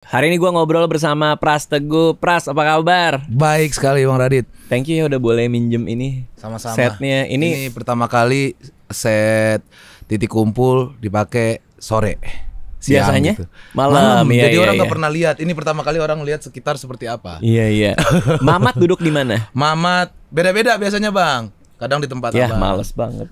Hari ini gue ngobrol bersama Pras Teguh. Pras, apa kabar? Baik sekali Bang Radit. Thank you ya udah boleh minjem ini. Sama-sama. Setnya ini pertama kali set titik kumpul dipakai sore. Siang biasanya gitu. malam. Iya, Jadi iya, orang iya. nggak pernah lihat. Ini pertama kali orang lihat sekitar seperti apa. Iya. Mamat duduk di mana? Mamat beda-beda biasanya Bang. Kadang di tempat Ya, abang. males banget.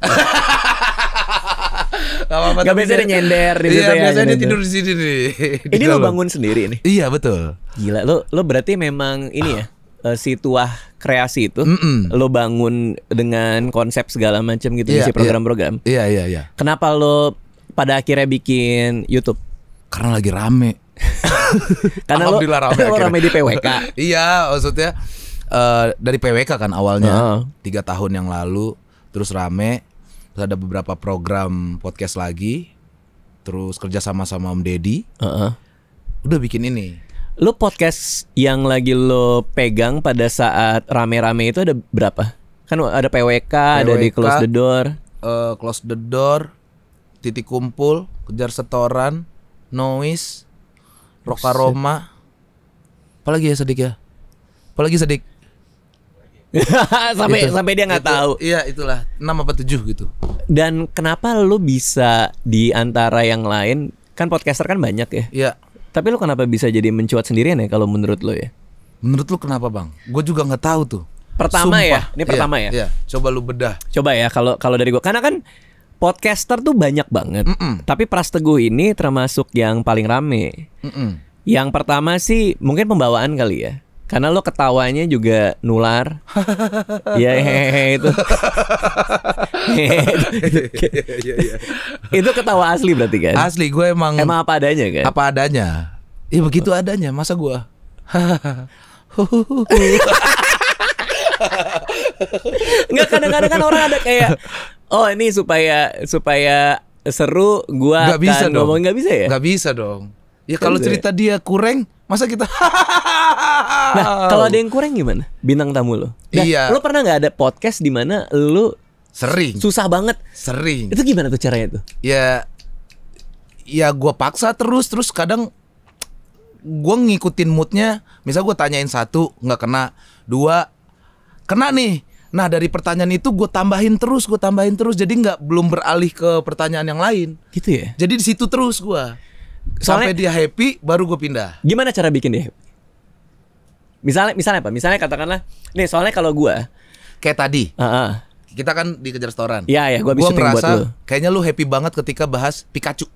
Gak biasa dia nyender di situ iya, ya. biasanya dia gitu. tidur di sini nih. Ini lo bangun sendiri nih? Iya betul. Gila, lo berarti memang ini ya, si tuah kreasi itu lo bangun dengan konsep segala macam gitu, Iya, si program-program. Iya. Kenapa lo pada akhirnya bikin YouTube? Karena lagi rame. Karena lo Alhamdulillah rame akhirnya. rame di PWK. Iya, maksudnya dari PWK kan awalnya 3 tahun yang lalu, terus rame, terus ada beberapa program podcast lagi, terus kerja sama Om Deddy, udah bikin ini. Lo podcast yang lagi lo pegang pada saat rame-rame itu ada berapa? Kan ada PWK, ada di Close the Door, Close the Door, Titik Kumpul, Kejar Setoran, Noise, Roka Roma, apalagi ya Sedik ya? Apalagi Sedik? sampai dia nggak tahu. Iya itulah 6 apa 7 gitu. Dan kenapa lo bisa di antara yang lain? Kan podcaster kan banyak ya. Iya. Tapi lo kenapa bisa jadi mencuat sendirian ya kalau menurut lo ya? Menurut lu kenapa Bang? Gue juga nggak tahu tuh. Pertama Sumpah. ya, ini pertama ya. Iya. Coba lu bedah. Coba ya kalau dari gue, karena kan podcaster tuh banyak banget. Tapi Pras Teguh ini termasuk yang paling rame. Yang pertama sih mungkin pembawaan kali ya. Karena lo ketawanya juga nular. Iya itu. Itu ketawa asli berarti kan? Asli gue emang apa adanya kan? apa adanya. Ya begitu adanya. Masa gue Enggak, kadang-kadang kan orang ada kayak, oh ini supaya seru gua nggak bisa akan dong. ngomong, nggak bisa ya? Nggak bisa dong. Ya kalau bisa cerita dia kurang, masa kita Nah, kalau ada yang kurang gimana? Bintang tamu lo. Nah, Iya. lo pernah nggak ada podcast di mana lo sering susah banget? sering. Itu gimana tuh caranya tuh? Ya gue paksa terus kadang gue ngikutin moodnya. Misal gue tanyain 1 nggak kena, 2 kena nih. Nah dari pertanyaan itu gue tambahin terus jadi belum beralih ke pertanyaan yang lain. Gitu ya? Jadi di situ terus gue sampai dia happy baru gue pindah. Gimana cara bikin dia happy? Misalnya apa? Misalnya katakanlah, nih soalnya kalau gua Kayak tadi kita kan di Kejar Setoran. Iya, gua bisa buat lu. Kayaknya lu happy banget ketika bahas Pikachu.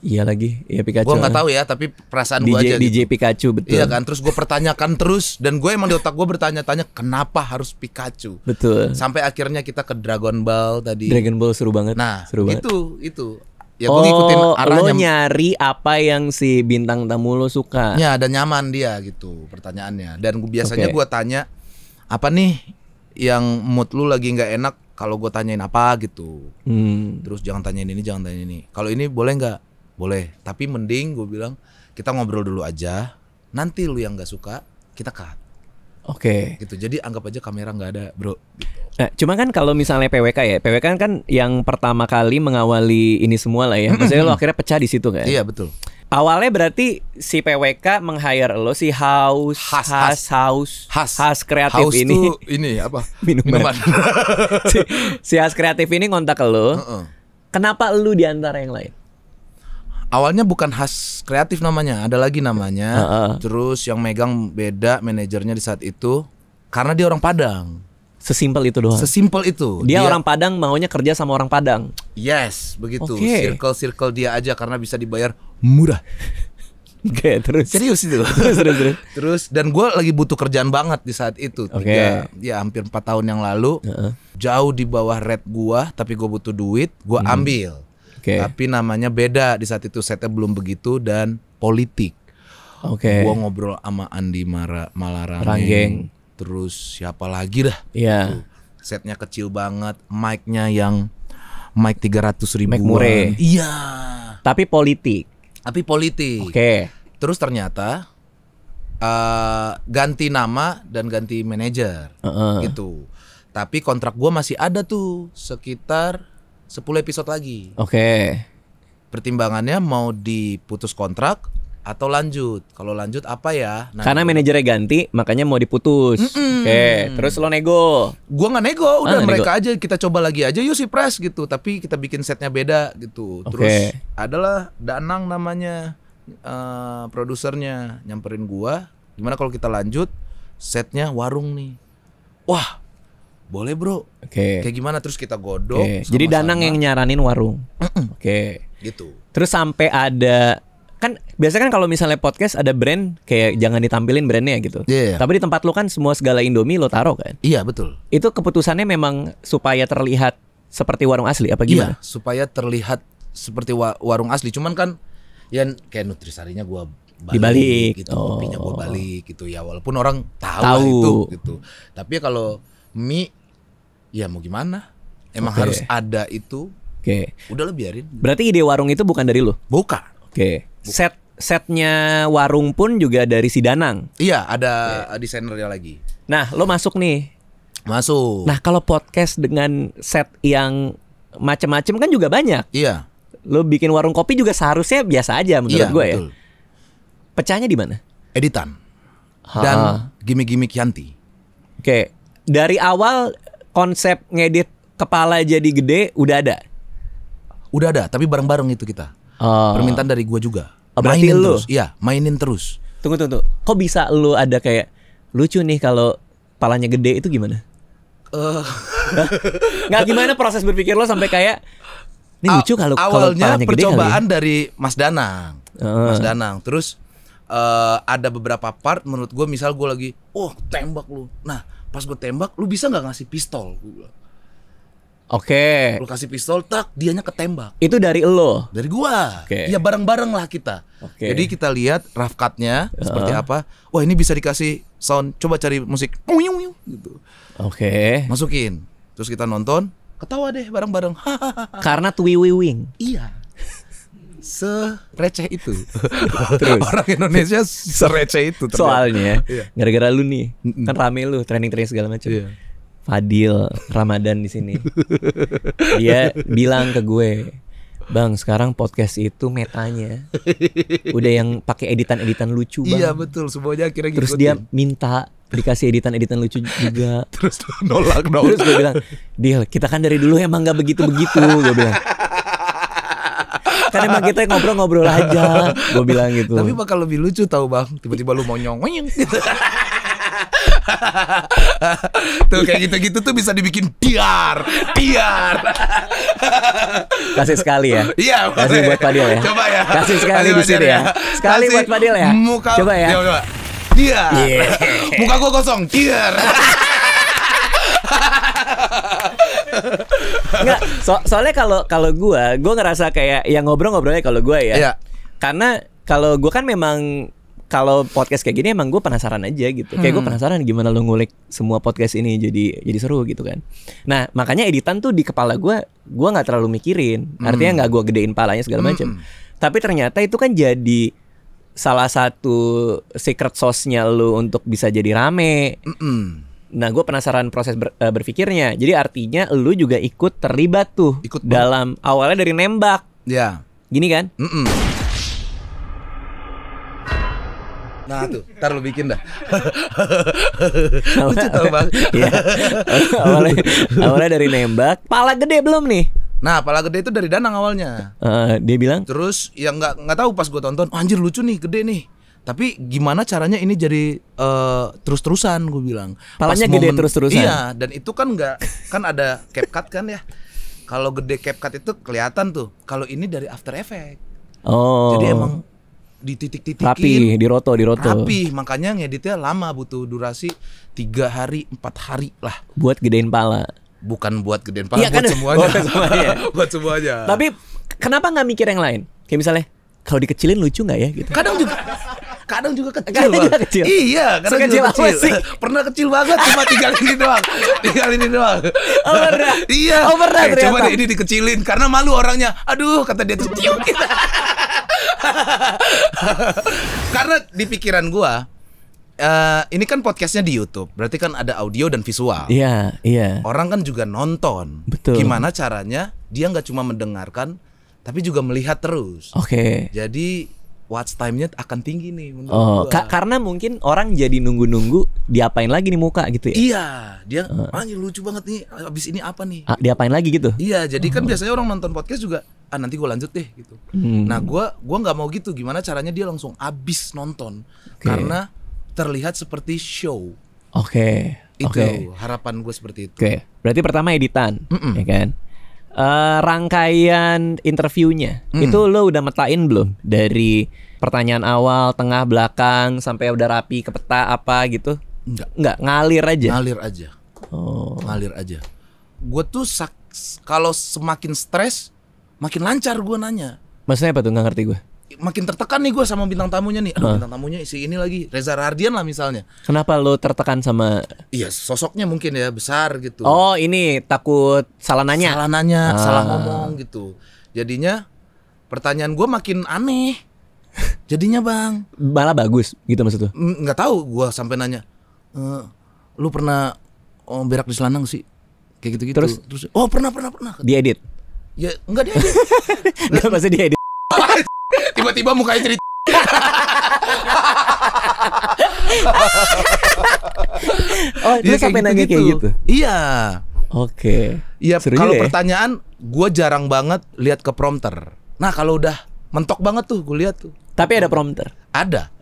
Iya lagi, iya Pikachu. Gue nggak tahu ya, tapi perasaan gue aja DJ gitu. Pikachu, betul. Iya kan, terus gue pertanyakan terus, dan gue emang di otak gue bertanya-tanya kenapa harus Pikachu. Betul. Sampai akhirnya kita ke Dragon Ball tadi. Dragon Ball seru banget. Nah, seru banget. itu. Ya gue ngikutin arahnya. Lo nyari apa yang si bintang tamu lo suka. Ya, dan nyaman dia gitu pertanyaannya. Dan biasanya Oke. gue tanya, apa nih yang mood lu lagi nggak enak kalau gue tanyain apa gitu. Terus jangan tanyain ini, jangan tanyain ini. Kalau ini boleh nggak? Boleh. Tapi mending gue bilang kita ngobrol dulu aja. Nanti lu yang nggak suka kita cut. Oke. Gitu. Jadi anggap aja kamera nggak ada, bro. Gitu. Nah, cuma kan kalau misalnya PWK ya, PWK kan yang pertama kali mengawali ini semua lah ya. Maksudnya lo akhirnya pecah di situ kan? Iya betul. Awalnya berarti si PWK meng-hire lo, si House kreatif House ini. tuh ini apa? Minuman. si House kreatif ini ngontak lo. Kenapa lo di antara yang lain? Awalnya bukan khas kreatif namanya, ada lagi namanya. Terus yang megang beda manajernya di saat itu karena dia orang Padang. Sesimpel itu doang. Sesimpel itu. Dia orang Padang, maunya kerja sama orang Padang. Yes, begitu. Oke. Circle dia aja karena bisa dibayar murah. Oke, terus. Serius itu. Terus dan gue lagi butuh kerjaan banget di saat itu. Ya hampir 4 tahun yang lalu. Jauh di bawah rate gue, tapi gue butuh duit, gue ambil. Tapi namanya beda di saat itu, setnya belum begitu dan politik. Gue ngobrol sama Andi Malarangeng. Terus siapa lagi dah? Iya. Setnya kecil banget, mic-nya yang mic 300 ribuan. Mic murah. Iya. Tapi politik. Terus ternyata ganti nama dan ganti manajer gitu. Tapi kontrak gue masih ada tuh sekitar 10 episode lagi. Pertimbangannya Pertimbangannya mau diputus kontrak atau lanjut. Kalau lanjut apa ya? Nah, karena manajernya ganti, makanya mau diputus. Oke, terus lo nego? Gua nggak nego, udah mereka aja, kita coba lagi aja, yuk si Pres gitu. Tapi kita bikin setnya beda gitu. Terus adalah Danang namanya, produsernya nyamperin gua. Gimana kalau kita lanjut setnya warung nih? Wah, boleh bro. Kayak gimana? Terus kita godok. Jadi Danang yang nyaranin warung. Gitu. Terus sampai ada, kan biasanya kan kalau misalnya podcast ada brand kayak jangan ditampilin brandnya gitu. Tapi di tempat lo kan semua segala Indomie lo taruh kan. Iya betul. Itu keputusannya memang supaya terlihat seperti warung asli apa gimana? Iya, supaya terlihat seperti warung asli. Cuman kan ya kayak Nutrisarinya gua dibalik gitu, kopinya gua balik gitu ya. Walaupun orang tahu itu gitu. Tapi kalau mie ya mau gimana? Emang harus ada itu. Udah lo biarin. Berarti ide warung itu bukan dari lo? Bukan. Setnya warung pun juga dari si Danang. Iya, ada desainernya lagi. Nah, lo masuk nih. Masuk. Nah, kalau podcast dengan set yang macem-macem kan juga banyak. Iya. Lo bikin warung kopi juga seharusnya biasa aja menurut gue ya. Pecahnya di mana? Editan. Dan gimmick-gimmick Yanti. Dari awal konsep ngedit kepala jadi gede udah ada. Udah ada, tapi bareng-bareng itu kita. Permintaan dari gua juga. Mainin terus. Iya, mainin terus. Tunggu. Kok bisa lu ada kayak lucu nih kalau palanya gede itu gimana? Nggak, gimana proses berpikir lo sampai kayak ini lucu kalau awalnya palanya gede percobaan kali ya? dari Mas Danang. Mas Danang. Terus ada beberapa part menurut gua, misal gua lagi, tembak lu. Nah, pas gua tembak, lu bisa nggak ngasih pistol? Gua bilang. Lu kasih pistol, tak, dianya ketembak. Itu dari lo? Dari gua. Ya bareng-bareng lah kita. Jadi kita lihat rough cut-nya seperti apa. Wah, ini bisa dikasih sound. Coba cari musik gitu. Masukin. Terus kita nonton, ketawa deh bareng-bareng. Karena twiwiwing. Iya. Sereceh itu. Terus orang Indonesia sereceh itu ternyata. Soalnya gara-gara lu nih, kan rame lu training segala macam. Fadil Ramadan di sini. Dia bilang ke gue, "Bang, sekarang podcast itu metanya udah yang pakai editan-editan lucu, Bang." Iya, betul. Semuanya akhirnya Terus dia minta dikasih editan-editan lucu juga. Terus nolak. Terus gue bilang, "Dil, kita kan dari dulu emang gak begitu-begitu." Gue bilang, kan emang kita ngobrol-ngobrol aja. Gue bilang gitu. Tapi bakal lebih lucu tau, Bang. Tiba-tiba lu monyong gitu. Tuh kayak gitu-gitu tuh bisa dibikin tiar. Kasih sekali ya. Iya, kasih buat Fadil ya. Coba ya. Kasih sekali di sini ya. Sekali buat Fadil ya. Coba ya. Tiar. Muka gua kosong. Tiar. Enggak, soalnya kalau gue ngerasa kayak yang ngobrolnya kalau gue ya. Karena kalau gue kan memang kalau podcast kayak gini emang gue penasaran aja gitu. Kayak gue penasaran gimana lo ngulik semua podcast ini jadi seru gitu kan. Nah, makanya editan tuh di kepala gue nggak terlalu mikirin. Artinya nggak gue gedein palanya segala macam. Tapi ternyata itu kan jadi salah satu secret sauce-nya lo untuk bisa jadi rame. Nah, gue penasaran proses berpikirnya. Jadi artinya lo juga ikut terlibat tuh dalam awalnya dari nembak. Ya. Gini kan? Nah tuh, ntar lu bikin dah. Lucu tau, Bang. Iya. Awalnya dari nembak. Pala gede belum nih? Nah, pala gede itu dari Danang awalnya. Dia bilang. Terus yang nggak tahu pas gue tonton, anjir lucu nih, gede nih. Tapi gimana caranya ini jadi terus-terusan, gue bilang. Palanya gede terus-terusan. Iya, dan itu kan kan ada CapCut kan ya. Kalau gede CapCut itu kelihatan tuh. Kalau ini dari After Effects. Jadi emang dititik-titikin, rapi, diroto. Rapi, makanya ngeditnya lama, butuh durasi 3 hari, 4 hari lah. Buat gedein pala. Bukan buat gedein pala, buat kan? semuanya. Buat semuanya. Tapi kenapa nggak mikir yang lain? Kayak misalnya, kalau dikecilin lucu nggak ya? Gitu. Kadang juga kecil. Iya, kadang juga kecil. Pernah kecil banget, cuma tinggal ini doang. Pernah. Iya. Pernah ternyata. Coba deh ini dikecilin karena malu orangnya. Aduh, kata dia kecil. Karena di pikiran gua, ini kan podcastnya di YouTube, berarti kan ada audio dan visual. Iya. Orang kan juga nonton. Betul. Gimana caranya dia nggak cuma mendengarkan, tapi juga melihat terus. Oke. Jadi watch time-nya akan tinggi nih menurut gua. Karena mungkin orang jadi nunggu-nunggu diapain lagi nih muka gitu ya. Iya, dia anjir lucu banget nih. Abis ini apa nih? Diapain lagi gitu. Iya, jadi kan biasanya orang nonton podcast juga nanti gue lanjut deh gitu. Nah, gua nggak mau gitu. Gimana caranya dia langsung abis nonton? Karena terlihat seperti show. Itu harapan gue seperti itu. Berarti pertama editan, ya kan? Rangkaian interviewnya itu lo udah metain belum? Dari pertanyaan awal, tengah, belakang sampai udah rapi ke peta apa gitu? Enggak, ngalir aja. Ngalir aja. Gue tuh kalau semakin stres, makin lancar gue nanya. Maksudnya apa tuh? Nggak ngerti gue. Makin tertekan nih gue sama bintang tamunya nih. Aduh, bintang tamunya si ini lagi, Reza Rahardian lah misalnya. Kenapa lo tertekan sama? Iya, sosoknya mungkin ya besar gitu. Oh, ini takut salah nanya. Salah ngomong gitu. Jadinya pertanyaan gue makin aneh. Jadinya bang. Malah bagus gitu maksud lo? Nggak tahu, gue sampai nanya. Lu pernah berak di Selanang sih? Kayak gitu-gitu. Terus oh pernah. Diedit? Ya enggak diedit. Nggak pasti diedit. Tiba-tiba mukanya cerita. Dia sampai nanya kayak gitu. Iya. Iya, kalau pertanyaan gue jarang banget lihat ke prompter. Nah, kalau udah mentok banget tuh gue lihat tuh. Tapi ada prompter? Ada.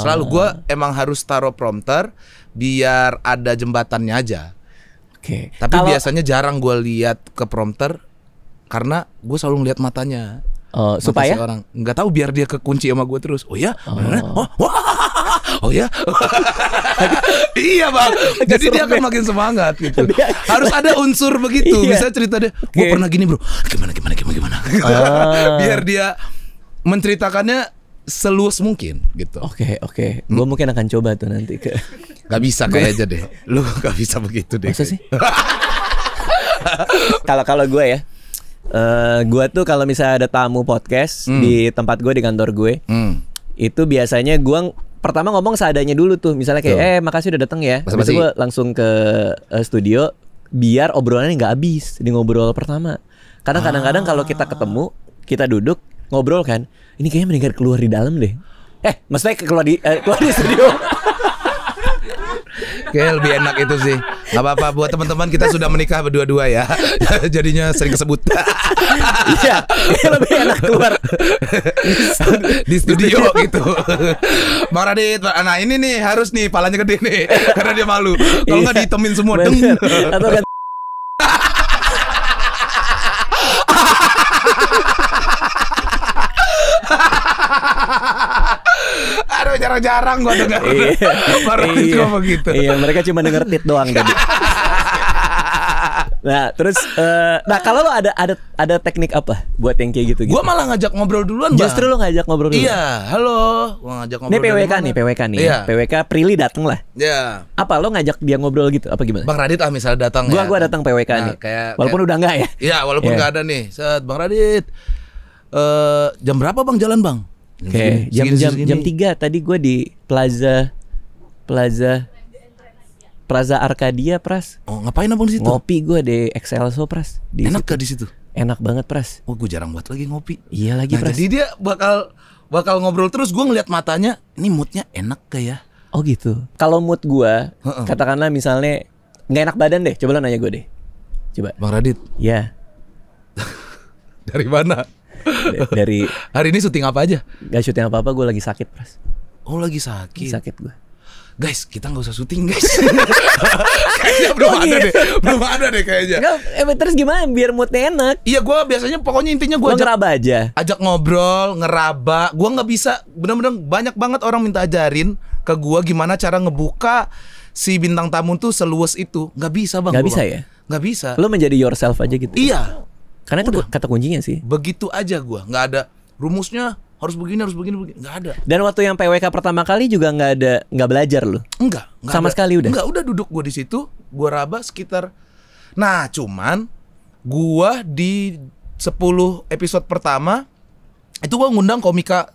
Selalu gue emang harus taruh prompter biar ada jembatannya aja. Tapi biasanya jarang gue lihat ke prompter karena gue selalu ngeliat matanya. Supaya orang nggak tahu biar dia kekunci sama gue terus. Oh ya, oh ya, iya bang. Jadi dia akan makin semangat gitu. Harus ada unsur begitu. Bisa cerita dia. Gue pernah gini bro. Gimana. Biar dia menceritakannya seluas mungkin gitu. Oke. Gue mungkin akan coba tuh nanti ke. Gak bisa kayaknya deh. Lu gak bisa begitu deh. Masa sih? Kalau gue ya. Gue tuh kalau misalnya ada tamu podcast di tempat gue, di kantor gue, itu biasanya gue pertama ngomong seadanya dulu tuh. Misalnya kayak makasih udah datang ya. Terus gue langsung ke studio biar obrolannya nggak habis di ngobrol pertama. Karena kadang-kadang kalau kita ketemu, kita duduk ngobrol kan, ini kayaknya mendingan keluar di dalam deh. Maksudnya keluar di studio. Kayak lebih enak itu sih. Gak apa-apa, buat teman-teman kita sudah menikah berdua-dua ya. Jadinya sering kesebut. Iya, lebih enak keluar di studio gitu. Bang Radit, nah ini nih harus nih palanya gede nih karena dia malu. Kalau nggak dihitemin semua. Atau kan aduh, jarang-jarang gue dengar. Itu ngomong gitu. Iya, mereka cuma denger tit doang tadi. Nah, terus kalau lo ada teknik apa buat yang kayak gitu? Gue malah ngajak ngobrol duluan, Bang. Justru lo ngajak ngobrol duluan. Iya, halo. Gue ngajak ngobrol. Ini PWK nih. Iya. PWK Prilly dateng lah. Iya. Apa lo ngajak dia ngobrol gitu? Apa gimana? Bang Radit misalnya datang ya. Gua datang PWK nih. Walaupun udah enggak ya. Iya, walaupun enggak ada nih. Set, Bang Radit. Jam berapa Bang jalan, Bang? Jam 3 tadi gue di Plaza Arcadia, Pras. Oh, ngapain abang di situ? Ngopi gue di Excelso, Pras. Enak gak di situ? Enak banget, Pras. Oh, gue jarang banget lagi ngopi. Iya lagi, Pras. Jadi dia bakal ngobrol terus. Gue ngeliat matanya, ini moodnya enak gak ya? Oh gitu. Kalau mood gue, katakanlah misalnya nggak enak badan deh. Coba lo nanya gue deh. Coba. Bang Radit. Ya. Dari mana? Dari hari ini syuting apa aja? Gak syuting apa-apa, gue lagi sakit, Pras. Oh, lagi sakit. Sakit gue. Guys, kita nggak usah syuting, guys. Kayaknya belum ada deh kayaknya. Terus gimana biar moodnya enak? Iya, gue biasanya pokoknya intinya gue ngeraba aja. Ajak ngobrol, ngeraba. Gue nggak bisa, bener-bener banyak banget orang minta ajarin ke gue gimana cara ngebuka si bintang tamu tuh seluas itu. Nggak bisa, Bang. Nggak bisa ya? Nggak bisa. Lo menjadi yourself aja gitu. Iya. Karena itu kata kuncinya sih. Begitu aja gue, nggak ada rumusnya. Harus begini, nggak ada. Dan waktu yang PWK pertama kali juga nggak belajar lo? Enggak sama ada. Sekali udah. Enggak, udah duduk gue di situ, gue raba sekitar. Nah, cuman gue di 10 episode pertama itu gue ngundang komika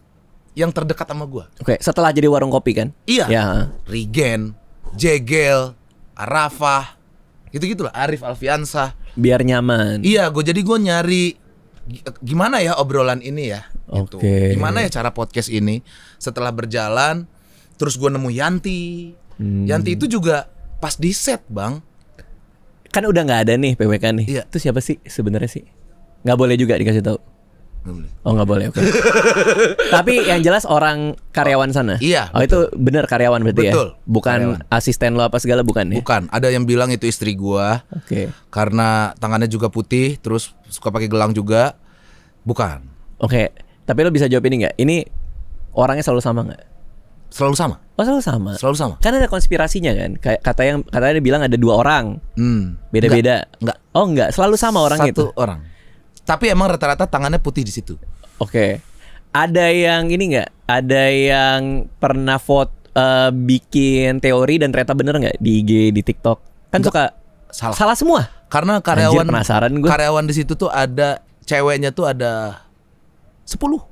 yang terdekat sama gue. Oke, setelah jadi warung kopi kan? Iya. Ya. Rigen, Jegel, Arafah, gitu-gitulah. Arif Alfiansah. Biar nyaman. Iya, gue nyari gimana ya obrolan ini ya gitu. Gimana ya cara podcast ini. Setelah berjalan terus gue nemu Yanti. Yanti itu juga pas di set bang. Kan udah nggak ada nih PWK nih. Iya. Itu siapa sih sebenarnya sih? Nggak boleh juga dikasih tahu. Nggak boleh. Oh nggak boleh. Okay. Tapi yang jelas orang karyawan sana. Iya. Oh betul. Itu benar karyawan berarti betul, ya. Bukan karyawan. Asisten lo apa segala bukan ya? Bukan. Ada yang bilang itu istri gua. Oke. Karena tangannya juga putih, terus suka pakai gelang juga. Bukan. Oke. Tapi lo bisa jawab ini nggak? Ini orangnya selalu sama nggak? Selalu sama. Oh selalu sama. Selalu sama. Kan ada konspirasinya kan. Katanya dia bilang ada 2 orang. Beda-beda. Enggak. Oh enggak. Selalu sama orang itu. Satu orang. Tapi emang rata-rata tangannya putih di situ. Oke. Ada yang ini nggak? Ada yang pernah bikin teori dan ternyata bener nggak di IG, di TikTok? Kan Enggak. suka salah semua. Karena karyawan Anjir, penasaran gue. Karyawan di situ tuh ada ceweknya tuh ada 10.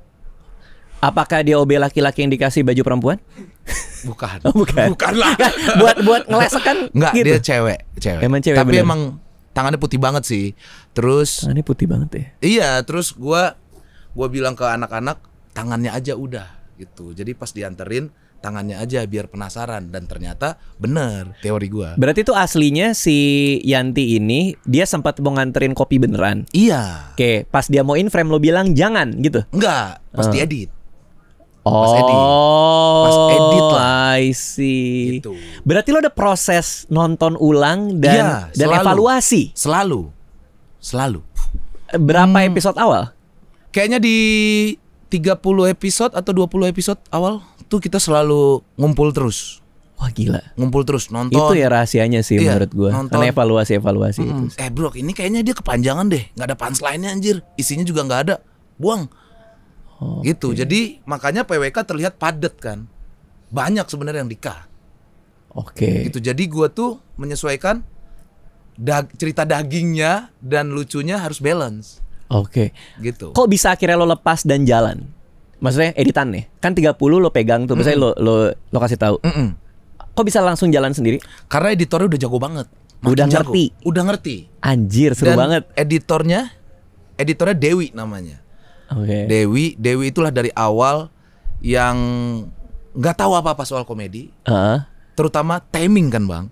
Apakah dia OB laki-laki yang dikasih baju perempuan? Bukan. Oh, bukan. Bukan lah. buat ngelesek kan? Enggak, gitu. dia cewek. Emang cewek. Tapi bener. emang tangannya putih banget sih. Terus Tangannya putih banget ya. iya, terus gua bilang ke anak-anak tangannya aja udah gitu. Jadi pas dianterin tangannya aja biar penasaran dan ternyata bener teori gua. Berarti itu aslinya si Yanti ini dia sempat mau nganterin kopi beneran. Iya. Oke, pas dia mau in frame lo bilang jangan gitu. Enggak, pas diedit. Pas edit lah. I see. Gitu. Berarti lo ada proses nonton ulang dan selalu. evaluasi. Selalu. Berapa episode awal? Kayaknya di 30 episode atau 20 episode awal tuh kita selalu ngumpul terus. Wah gila. Ngumpul terus nonton. Itu ya rahasianya sih Iya, menurut gua. nonton. Karena evaluasi itu. Bro, ini kayaknya dia kepanjangan deh. Nggak ada punchline-nya anjir. Isinya juga nggak ada. Buang. Gitu. Jadi makanya PWK terlihat padat kan. Banyak sebenarnya yang di-cut. Oke. Gitu. Jadi gua tuh menyesuaikan cerita dagingnya dan lucunya harus balance. Oke. Gitu. Kok bisa akhirnya lo lepas dan jalan? Maksudnya editan nih. Kan 30 lo pegang tuh. Misalnya lo kasih tahu. Kok bisa langsung jalan sendiri? Karena editornya udah jago banget. Udah jago. ngerti. Udah ngerti. Anjir, seru Dan banget. editornya Dewi namanya. Oke. Dewi itulah dari awal yang nggak tahu apa-apa soal komedi. Terutama timing kan bang.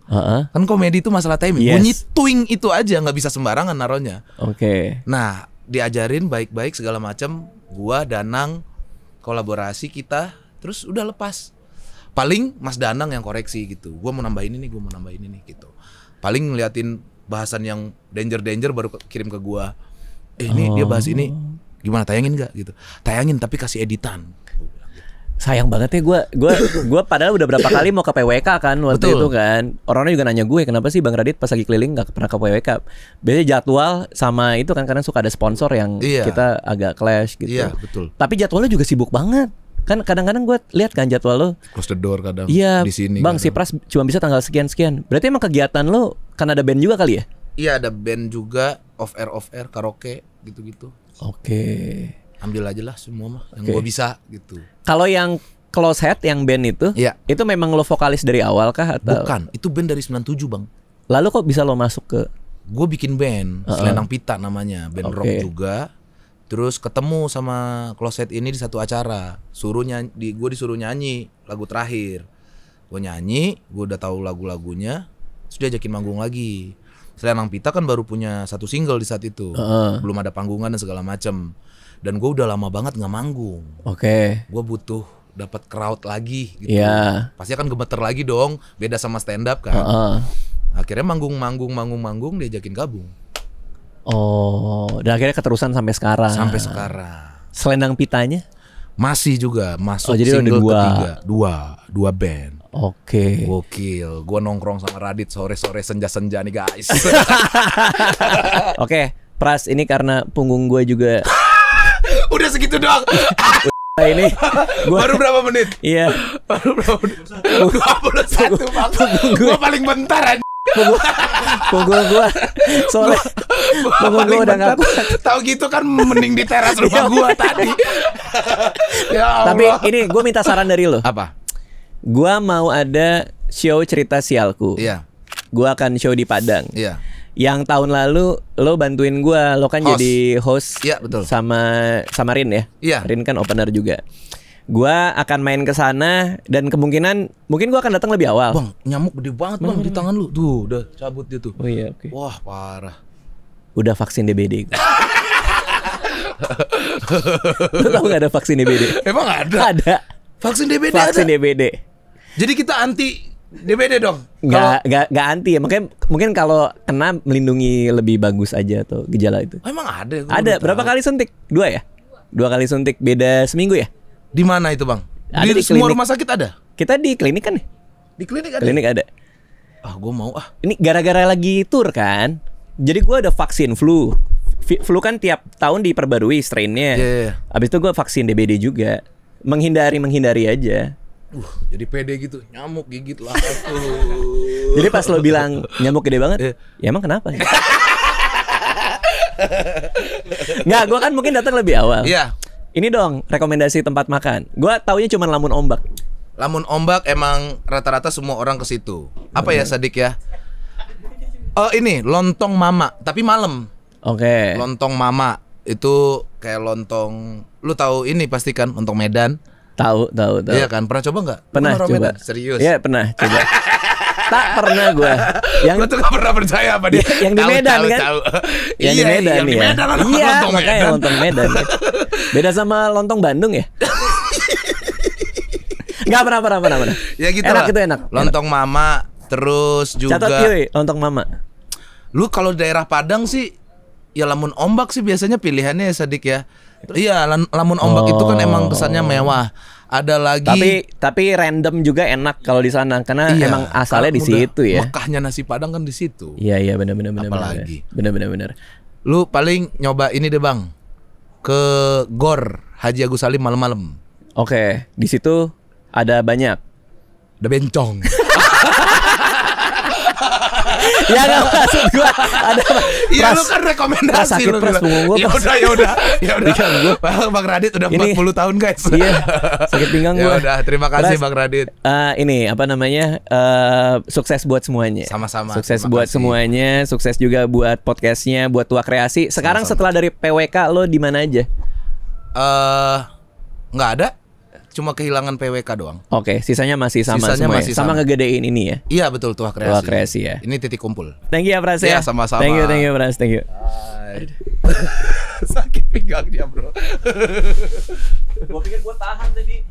Kan komedi itu masalah timing. Yes. Bunyi twing itu aja nggak bisa sembarangan naruhnya. Oke. Nah diajarin baik-baik segala macam. Gua Danang kolaborasi kita. Terus udah lepas. Paling Mas Danang yang koreksi gitu. Gua mau nambahin ini, gua mau nambahin ini gitu. Paling ngeliatin bahasan yang danger baru kirim ke gua. Ini dia bahas ini. Gimana, tayangin nggak gitu? Tayangin tapi kasih editan. Sayang banget ya gue padahal udah berapa kali mau ke PWK kan waktu Betul. itu kan. Orang-orang juga nanya gue kenapa sih Bang Radit pas lagi keliling gak pernah ke PWK. Biasanya jadwal sama itu kan kadang suka ada sponsor yang kita agak clash gitu. Iya betul. Tapi jadwalnya juga sibuk banget. Kan kadang-kadang gue lihat kan jadwal lo. Close the door kadang. Iya. Di sini. Bang kadang. si Pras cuma bisa tanggal sekian. Berarti emang kegiatan lo kan ada band juga kali ya? Iya ada band juga off air karaoke gitu-gitu. Oke. Ambil aja lah semua mah yang gua bisa gitu. Kalau yang Close Head yang band itu, itu memang lo vokalis dari awal kah atau? Bukan, itu band dari 97 bang. Lalu kok bisa lo masuk ke? Gue bikin band, Selendang Pita namanya, band rock juga. Terus ketemu sama Close Head ini di satu acara, gue disuruh nyanyi lagu terakhir. Gue nyanyi, gue udah tahu lagu-lagunya, sudah ajakin manggung lagi. Selendang Pita kan baru punya satu single di saat itu, belum ada panggungan dan segala macem. Dan gue udah lama banget nggak manggung. Gue butuh dapat crowd lagi gitu. Pasti akan gemeter lagi dong, beda sama stand up kan. Akhirnya manggung diajakin gabung. Dan akhirnya keterusan sampai sekarang. Selendang Pitanya masih juga masuk jadi single ada ketiga. Dua band. Gokil. Gue nongkrong sama Radit sore-sore senja-senja nih guys. Pras, ini karena punggung gue juga. Udah segitu doang. Ini baru berapa menit? Iya. Baru berapa menit? 21 bang. Gue paling bentar aja. Punggung gue soalnya punggung gue udah gak kuat. Tahu gitu kan mending di teras rumah gue tadi. Ya Allah. Tapi ini gue minta saran dari lo. Apa? Gue mau ada show cerita sialku. Iya. Gue akan show di Padang. Iya. Yang tahun lalu lo bantuin gue, lo kan Host. jadi host. Iya, betul. Sama Rin ya. Iya. Rin kan opener juga. Gue akan main ke sana dan kemungkinan mungkin gue akan datang lebih awal. Bang, nyamuk gede banget bang di tangan lu. Tuh, udah cabut dia tuh. Oh iya, oke. Wah, parah. Udah vaksin DBD. Lo tau gak ada vaksin DBD? Emang ada? Ada. Vaksin DBD Vaksin ada? DBD. Jadi kita anti DBD dong? Nggak anti ya. Makanya mungkin kalau kena melindungi lebih bagus aja tuh gejala itu. Emang ada? Ada. Berapa kali suntik? 2 ya? 2 kali suntik beda seminggu ya? Di mana itu bang? Ada di semua klinik. rumah sakit ada? Kita di klinik kan ya? Di klinik ada? Klinik ada. Ah, gue mau ah. Ini gara-gara lagi tour kan. Jadi gue ada vaksin flu. Flu kan tiap tahun diperbarui strainnya. Iya. Abis itu gue vaksin DBD juga. Menghindari aja. Jadi pede gitu. Nyamuk gigit lah aku. Jadi pas lo bilang nyamuk gede banget, Iya. ya emang kenapa? Nggak, gue kan mungkin datang lebih awal. Iya. Ini dong rekomendasi tempat makan. Gue taunya cuma Lamun Ombak. Lamun Ombak emang rata-rata semua orang ke situ. Apa ya Sadik ya? Oh ini lontong mama, tapi malam. Oke. Lontong mama itu kayak lontong. Lu tahu ini pasti kan lontong Medan? Tahu. Iya kan? Pernah coba nggak? Pernah Bukan orang coba. Medan? Serius? Iya pernah coba. Tak pernah gue. Lu tuh gak pernah percaya apa dia? Yang di Medan kan? Yang di Medan yang di ya. Medan, Iya, lontong makanya Medan. lontong Medan. Beda sama lontong Bandung ya? Nggak pernah. Ya gitu enak lah. itu enak. Lontong mama, terus juga. Catat yoi, lontong mama. Lu kalau daerah Padang sih, ya Lamun Ombak sih biasanya pilihannya ya Sadik ya. Iya, Lamun Ombak itu kan emang kesannya mewah. Ada lagi. Tapi random juga enak kalau di sana karena Iya, emang asalnya di kalau udah situ ya. Mekahnya nasi Padang kan di situ. Iya benar. Apalagi? Benar. Lu paling nyoba ini deh bang, ke Gor Haji Agus Salim malam-malam. Oke, di situ ada banyak. Ada bencong. Ya nggak maksud gua ada. Iya lu kan rekomendasi sakit lu pras bilang. punggung gua. Ya udah. Bang Radit udah Ini- 40 tahun guys. Iya, sakit pinggang Ya gua. udah, terima kasih Pras, Bang Radit. Ini apa namanya? Sukses buat semuanya. Sama-sama, Sukses terima buat kasih. semuanya. Sukses juga buat podcastnya, buat Tua Kreasi. Sekarang setelah dari PWK lo di mana aja? Nggak ada, cuma kehilangan PWK doang. Oke, sisanya masih sama Sisanya semua. masih Sama sama. ngegedein ini ya. Iya betul Tua Kreasi. Tua Kreasi ya. Ini titik kumpul. Thank you ya Pras Iya, ya. sama-sama. Thank you Pras. Thank you. Sakit pinggangnya bro. Gua pikir gua tahan tadi.